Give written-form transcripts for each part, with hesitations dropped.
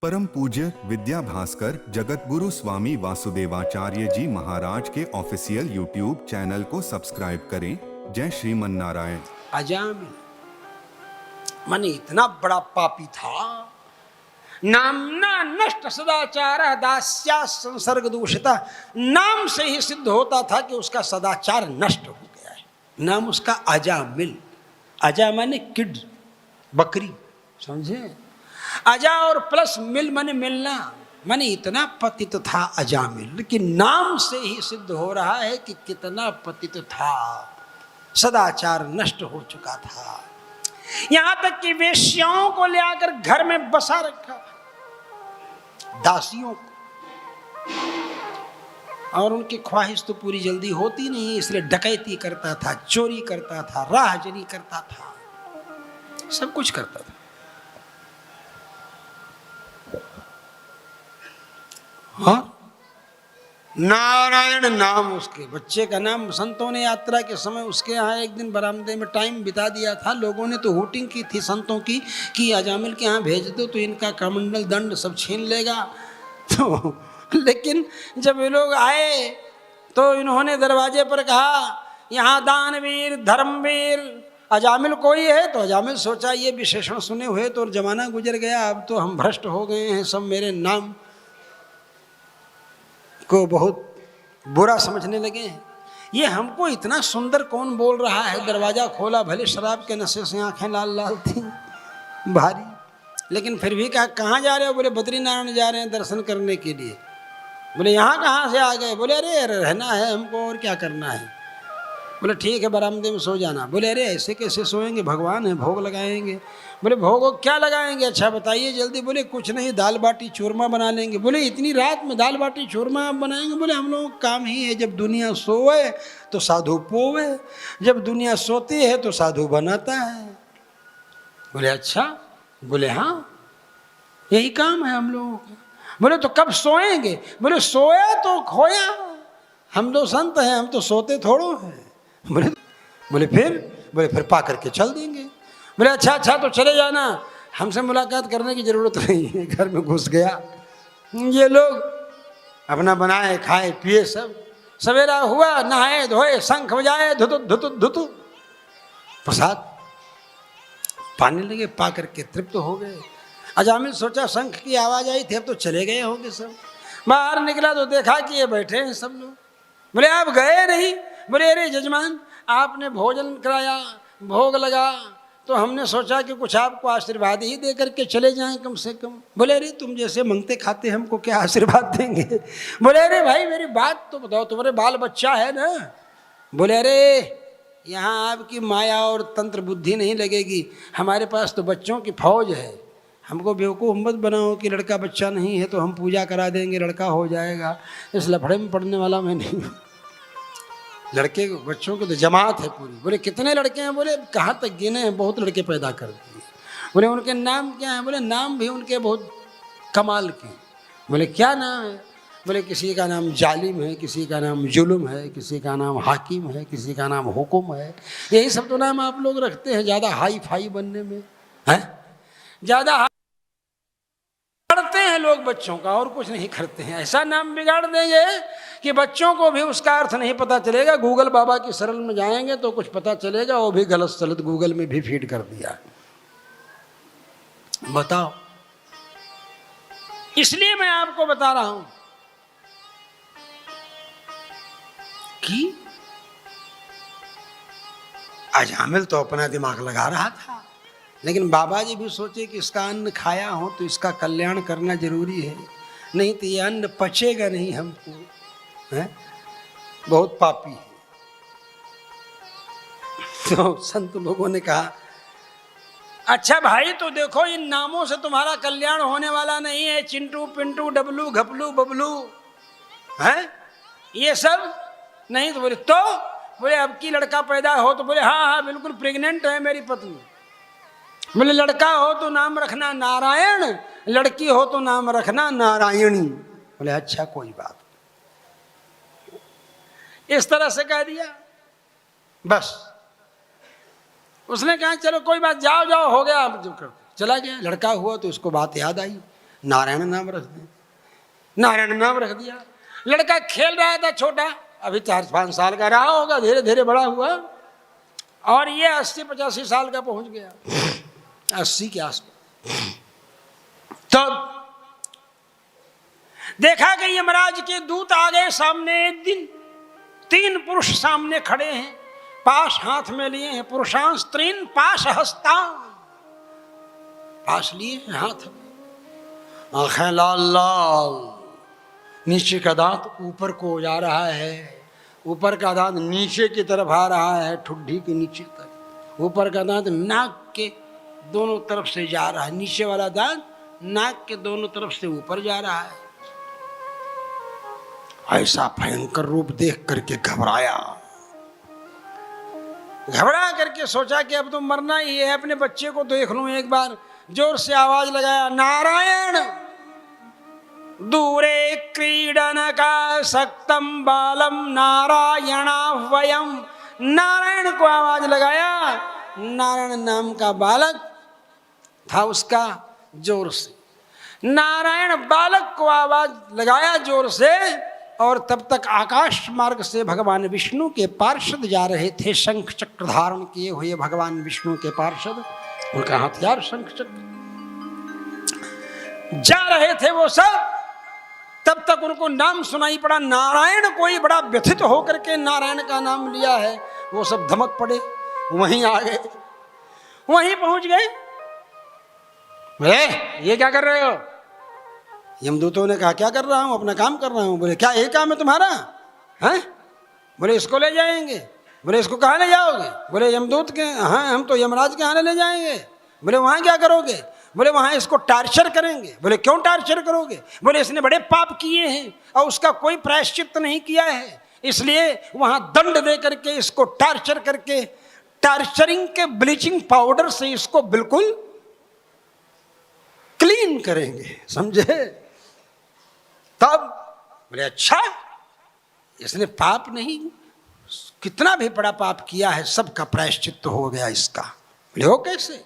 परम पूज्य विद्या भास्कर जगत गुरु स्वामी वासुदेवाचार्य जी महाराज के ऑफिशियल यूट्यूब चैनल को सब्सक्राइब करें। जय श्रीमन नारायण। अजामिल माने इतना बड़ा पापी था, नामना नष्ट सदाचार दास्या संसर्ग दूषिता। नाम से ही सिद्ध होता था कि उसका सदाचार नष्ट हो गया है। नाम उसका अजामिल। अजा माने किड, बकरी, समझे? अजा और प्लस मिल माने मिलना, माने इतना पतित था अजामिल कि नाम से ही सिद्ध हो रहा है कि कितना पतित था, सदाचार नष्ट हो चुका था। यहां तक कि वेश्याओं को ले आकर घर में बसा रखा, दासियों को, और उनकी ख्वाहिश तो पूरी जल्दी होती नहीं, इसलिए डकैती करता था, चोरी करता था, राहजनी करता था, सब कुछ करता था। हाँ, नारायण नाम उसके, बच्चे का नाम। संतों ने यात्रा के समय उसके यहाँ एक दिन बरामदे में टाइम बिता दिया था। लोगों ने तो हूटिंग की थी संतों की कि अजामिल के यहाँ भेज दो तो इनका कमंडल दंड सब छीन लेगा। तो लेकिन जब ये लोग आए तो इन्होंने दरवाजे पर कहा, यहाँ दानवीर धर्मवीर अजामिल कोई है? तो अजामिल सोचा ये विशेषण सुने हुए तो जमाना गुजर गया, अब तो हम भ्रष्ट हो गए हैं, सब मेरे नाम को बहुत बुरा समझने लगे हैं। ये हमको इतना सुंदर कौन बोल रहा है? दरवाज़ा खोला, भले शराब के नशे से आंखें लाल लाल थी भारी, लेकिन फिर भी कहा कहाँ जा रहे हो? बोले बद्रीनारायण जा रहे हैं दर्शन करने के लिए। बोले यहाँ कहाँ से आ गए? बोले अरे रहना है हमको, और क्या करना है। बोले ठीक है बरामदे में सो जाना। बोले अरे ऐसे कैसे सोएंगे, भगवान है, भोग लगाएंगे। बोले भोग क्या लगाएंगे? अच्छा बताइए जल्दी। बोले कुछ नहीं, दाल बाटी चूरमा बना लेंगे। बोले इतनी रात में दाल बाटी चूरमा आप बनाएंगे? बोले हम लोगों का काम ही है, जब दुनिया सोए तो साधु पोवे, जब दुनिया सोती है तो साधु बनाता है। बोले अच्छा? बोले हाँ यही काम है हम लोगों का। बोले तो कब सोएंगे? बोले सोया तो खोया, हम तो संत हैं, हम तो सोते थोड़ो हैं। बोले फिर पा करके चल देंगे। बोले अच्छा अच्छा तो चले जाना, हमसे मुलाकात करने की जरूरत नहीं है। घर में घुस गया। ये लोग अपना बनाए खाए पिए, सब सवेरा हुआ, नहाए धोए, शंख बजाए, धुतु धुतु धुतु, प्रसाद पाने लगे, पा करके तृप्त हो गए। अजामिल सोचा शंख की आवाज आई थी, अब तो चले गए होंगे सब। बाहर निकला तो देखा कि ये बैठे हैं सब लोग। बोले आप गए नहीं? बोले अरे जजमान आपने भोजन कराया, भोग लगा, तो हमने सोचा कि कुछ आपको आशीर्वाद ही दे करके चले जाएं कम से कम। बोले अरे तुम जैसे मंगते खाते हमको क्या आशीर्वाद देंगे? बोले अरे भाई मेरी बात तो बताओ, तुम्हारे बाल बच्चा है ना? बोले अरे यहाँ आपकी माया और तंत्र बुद्धि नहीं लगेगी, हमारे पास तो बच्चों की फौज है। हमको बेवकूफ़ मत बनाओ कि लड़का बच्चा नहीं है तो हम पूजा करा देंगे, लड़का हो जाएगा। इस लफड़े में पड़ने वाला मैं नहीं। लड़के बच्चों की तो जमात है पूरी। बोले कितने लड़के हैं? बोले कहाँ तक गिने हैं, बहुत लड़के पैदा कर दिए। बोले उनके नाम क्या है? बोले नाम भी उनके बहुत कमाल के। बोले क्या नाम है? बोले किसी का नाम जालिम है, किसी का नाम जुल्म है, किसी का नाम हाकिम है, किसी का नाम हुकुम है। यही सब तो नाम आप लोग रखते हैं ज़्यादा हाई फाई बनने में, हैं? ज़्यादा करते हैं लोग बच्चों का, और कुछ नहीं करते हैं। ऐसा नाम बिगाड़ देंगे कि बच्चों को भी उसका अर्थ नहीं पता चलेगा। गूगल बाबा की सरल में जाएंगे तो कुछ पता चलेगा, वो भी गलत सलत गूगल में भी फीड कर दिया। बताओ, इसलिए मैं आपको बता रहा हूं कि अजामिल तो अपना दिमाग लगा रहा था, लेकिन बाबा जी भी सोचे कि इसका अन्न खाया हो तो इसका कल्याण करना जरूरी है, नहीं तो ये अन्न पचेगा नहीं हमको, है? बहुत पापी है। तो संत लोगों ने कहा अच्छा भाई तो देखो इन नामों से तुम्हारा कल्याण होने वाला नहीं है, चिंटू पिंटू डबलू घपलू बबलू, है ये सब नहीं। तो बोले अब की लड़का पैदा हो? तो बोले हाँ हाँ बिल्कुल प्रेग्नेंट है मेरी पत्नी। बोले लड़का हो तो नाम रखना नारायण, लड़की हो तो नाम रखना नारायणी। बोले अच्छा कोई बात। इस तरह से कह दिया बस। उसने कहा चलो कोई बात, जाओ जाओ हो गया, अब जो कर चला गया। लड़का हुआ तो उसको बात याद आई। नारायण नाम रख दिया, नारायण नाम रख दिया। लड़का खेल रहा था छोटा, अभी 4-5 साल का रहा होगा, धीरे धीरे बड़ा हुआ और ये 80-85 साल का पहुंच गया, 80 के आसपास। तब देखा कि यमराज के दूत आ गए सामने। एक दिन 3 पुरुष सामने खड़े हैं, पाश हाथ में लिए हैं, पुरुषां स्त्रीन पाश हस्ता, पाश लिए हैं हाथ में, आंखें लाल लाल, नीचे का दांत ऊपर को जा रहा है, ऊपर का दांत नीचे की तरफ आ रहा है, ठुड्डी के नीचे तक, ऊपर का दांत नाक के दोनों तरफ से जा रहा है, नीचे वाला दांत नाक के दोनों तरफ से ऊपर जा रहा है। ऐसा भयंकर रूप देख करके घबराया, घबरा करके सोचा कि अब तो मरना ही है, अपने बच्चे को देख लूं एक बार। जोर से आवाज लगाया, नारायण। दूरे क्रीडन का सक्तम बालम नारायणा वयम। नारायण को आवाज लगाया, नारायण नाम का बालक था उसका, जोर से नारायण बालक को आवाज लगाया जोर से। और तब तक आकाश मार्ग से भगवान विष्णु के पार्षद जा रहे थे, शंख चक्र धारण किए हुए भगवान विष्णु के पार्षद, उनका हथियार शंख चक्र, जा रहे थे वो सब। तब तक उनको नाम सुनाई पड़ा नारायण, कोई बड़ा व्यथित होकर के नारायण का नाम लिया है। वो सब धमक पड़े, वहीं आ गए, वहीं पहुंच गए। ये क्या कर रहे हो? यमदूतों ने कहा क्या कर रहा हूं, अपना काम कर रहा हूं। बोले क्या यही काम है तुम्हारा? हैं? बोले इसको ले जाएंगे। बोले इसको कहाँ ले जाओगे? बोले यमदूत के, हाँ हम तो यमराज के यहाँ ले जाएंगे। बोले वहाँ क्या करोगे? बोले वहाँ इसको टार्चर करेंगे। बोले क्यों टार्चर करोगे? बोले इसने बड़े पाप किए हैं और उसका कोई प्रायश्चित नहीं किया है, इसलिए वहाँ दंड दे करके इसको टार्चर करके, टार्चरिंग के ब्लीचिंग पाउडर से इसको बिल्कुल क्लीन करेंगे, समझे? तब बोले अच्छा, इसने पाप नहीं, कितना भी बड़ा पाप किया है सबका प्रायश्चित तो हो गया इसका। बोले हो कैसे?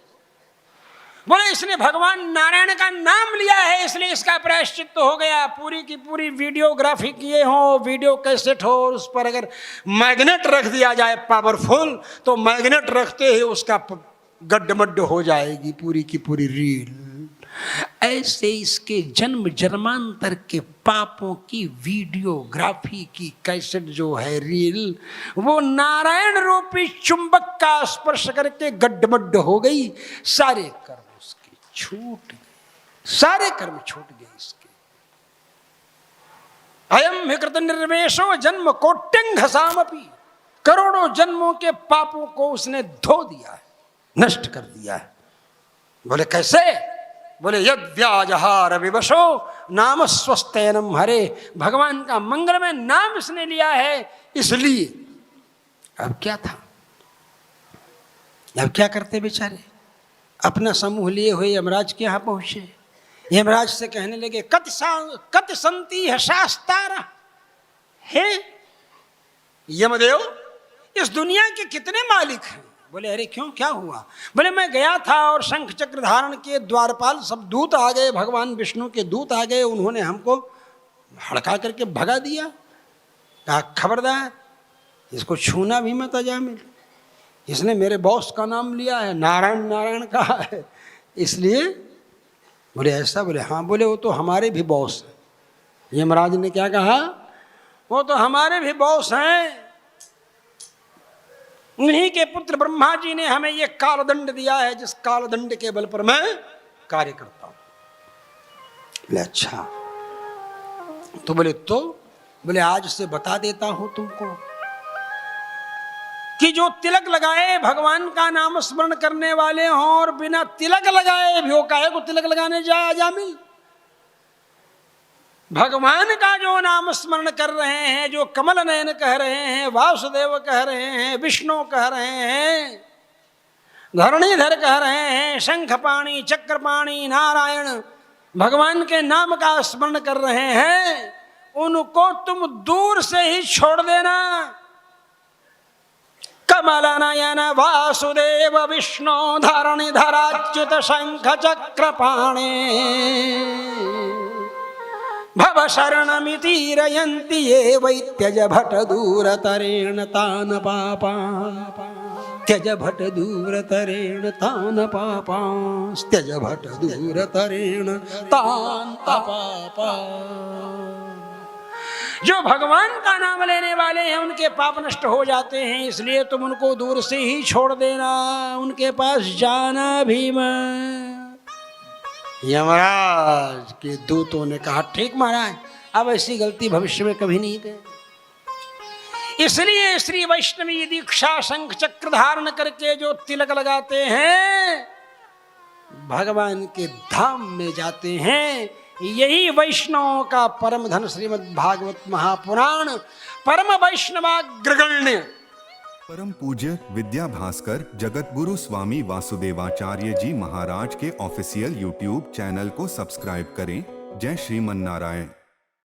बोले इसने भगवान नारायण का नाम लिया है इसलिए इसका प्रायश्चित तो हो गया। पूरी की पूरी वीडियोग्राफी किए हो, वीडियो कैसेट हो, और उस पर अगर मैग्नेट रख दिया जाए पावरफुल, तो मैग्नेट रखते ही उसका गड्ढमड्ढ हो जाएगी पूरी की पूरी रील। ऐसे इसके जन्म जन्मांतर के पापों की वीडियोग्राफी की कैसेट जो है, रील, वो नारायण रूपी चुंबक का स्पर्श करके गड्ढमड्ढ हो गई। सारे कर्म उसके छूट गए, सारे कर्म छूट गए इसके। अयम विकृत निर्वेशो जन्म कोट्यंघसामपि, करोड़ों जन्मों के पापों को उसने धो दिया है, नष्ट कर दिया है। बोले कैसे? बोले यद व्याजहार विवशो नाम स्वस्तेनम हरे, भगवान का मंगलमय नाम इसने लिया है इसलिए। अब क्या था, अब क्या करते बेचारे? अपना समूह लिए हुए यमराज के यहाँ पहुंचे। यमराज से कहने लगे कत संति है शास्तारा, हे यमदेव इस दुनिया के कितने मालिक हैं? बोले अरे क्यों, क्या हुआ? बोले मैं गया था और शंख चक्र धारण के द्वारपाल सब दूत आ गए, भगवान विष्णु के दूत आ गए, उन्होंने हमको हड़का करके भगा दिया। कहा खबरदार इसको छूना भी मत अजामिल, इसने मेरे बॉस का नाम लिया है, नारायण नारायण कहा है इसलिए। बोले ऐसा? बोले हाँ। बोले वो तो हमारे भी बॉस हैं। यमराज ने क्या कहा? वो तो हमारे भी बॉस हैं, उन्हीं के पुत्र ब्रह्मा जी ने हमें ये कालदंड दिया है, जिस कालदंड के बल पर मैं कार्य करता हूं। बोले अच्छा। तो बोले तो? बोले आज से बता देता हूं तुमको कि जो तिलक लगाए भगवान का नाम स्मरण करने वाले हों और बिना तिलक लगाए भी हो, काहे को तिलक लगाने जाए जामिल? भगवान का जो नाम स्मरण कर रहे हैं, जो कमल नयन कह रहे हैं, वासुदेव कह रहे हैं, विष्णु कह रहे हैं, धरणीधर कह रहे हैं, शंखपाणी चक्रपाणी नारायण, भगवान के नाम का स्मरण कर रहे हैं, उनको तुम दूर से ही छोड़ देना। कब? कमल नयन वासुदेव विष्णु धरणिधराच्युत शंख चक्र पाणे भव शरणमितीरयन्ति ये वै त्यज भट दूरतरेण तान पापा त्यज भट दूरतरेण तान पापा त्यज भट दूरतरेण तान पापा। जो भगवान का नाम लेने वाले हैं उनके पाप नष्ट हो जाते हैं, इसलिए तुम उनको दूर से ही छोड़ देना, उनके पास जाना भी मत। यमराज के दूतों ने कहा ठीक महाराज, अब ऐसी गलती भविष्य में कभी नहीं करें। इसलिए श्री वैष्णवी दीक्षा शंख चक्र धारण करके जो तिलक लगाते हैं भगवान के धाम में जाते हैं। यही वैष्णवों का परम धन श्रीमद् भागवत महापुराण परम वैष्णवाग्रगण्य परम पूज्य विद्या भास्कर जगत गुरु स्वामी वासुदेवाचार्य जी महाराज के ऑफिशियल यूट्यूब चैनल को सब्सक्राइब करें। जय श्रीमन्नारायण।